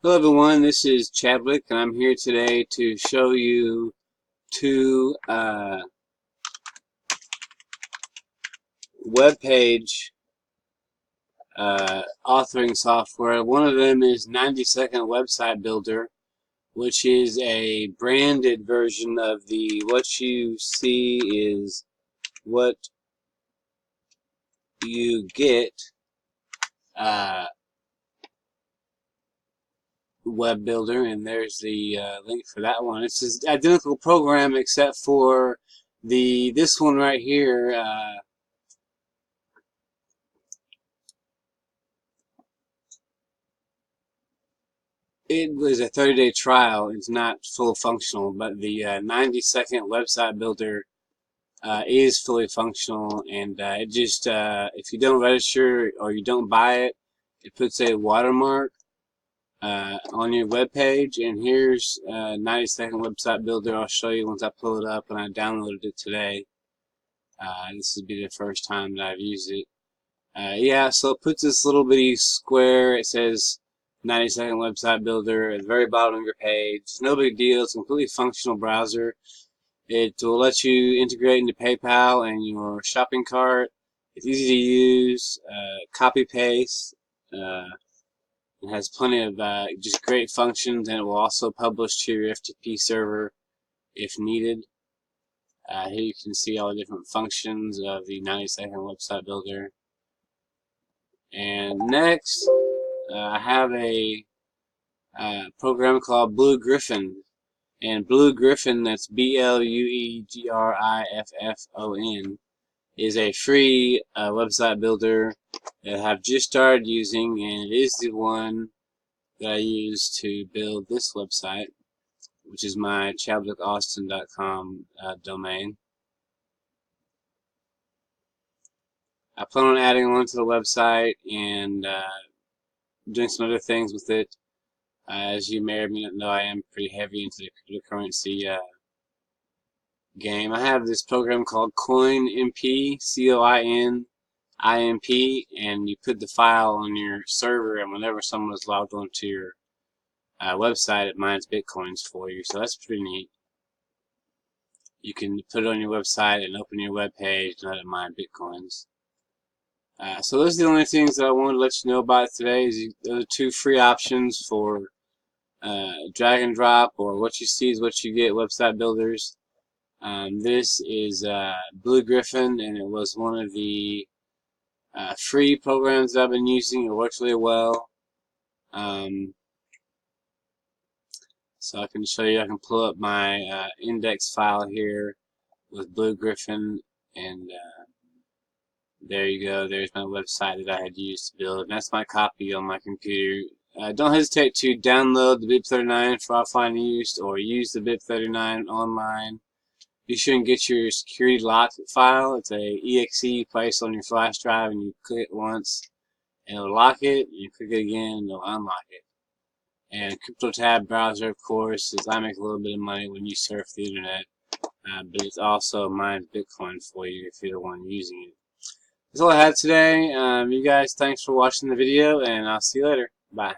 Hello everyone, this is Chadwick and I'm here today to show you two web page authoring software. One of them is 90-second website builder, which is a branded version of the what you see is what you get web builder, and there's the link for that one. It's an identical program except for this one right here. It was a 30-day trial. It's not full functional, but the 90-second website builder is fully functional, and it just if you don't register or you don't buy it, it puts a watermark on your web page. And here's 90-second website builder. I'll show you once I pull it up, and I downloaded it today. This will be the first time that I've used it. Yeah, so it puts this little bitty square. It says 90-second website builder at the very bottom of your page. It's no big deal. It's a completely functional browser. It will let you integrate into PayPal and your shopping cart. It's easy to use. Copy paste. It has plenty of just great functions, and it will also publish to your FTP server if needed. Here you can see all the different functions of the 90-second website builder. And next, I have a program called Blue Griffin. And Blue Griffin, that's BLUEGRIFFON, is a free website builder that I've just started using, and it is the one that I use to build this website, which is my chadwickaustin.com domain. I plan on adding on to the website and doing some other things with it. As you may or may not know, I am pretty heavy into the cryptocurrency game. I have this program called CoinImp, CoinImp, and you put the file on your server, and whenever someone is logged onto your website, it mines bitcoins for you. So that's pretty neat. You can put it on your website and open your web page and let it mine bitcoins. So those are the only things that I wanted to let you know about today. Those are two free options for drag and drop, or what you see is what you get website builders. This is Blue Griffin, and it was one of the free programs that I've been using. It works really well. So I can show you, I can pull up my index file here with Blue Griffin, and there you go. There's my website that I had used to build, and that's my copy on my computer. Don't hesitate to download the BIP39 for offline use, or use the BIP39 online. Be sure and get your security lock file. It's a exe you place on your flash drive, and you click it once, and it'll lock it. You click it again, and it'll unlock it. And CryptoTab browser, of course, is I make a little bit of money when you surf the internet, but it's also mines Bitcoin for you if you're the one using it. That's all I had today. You guys, thanks for watching the video, and I'll see you later. Bye.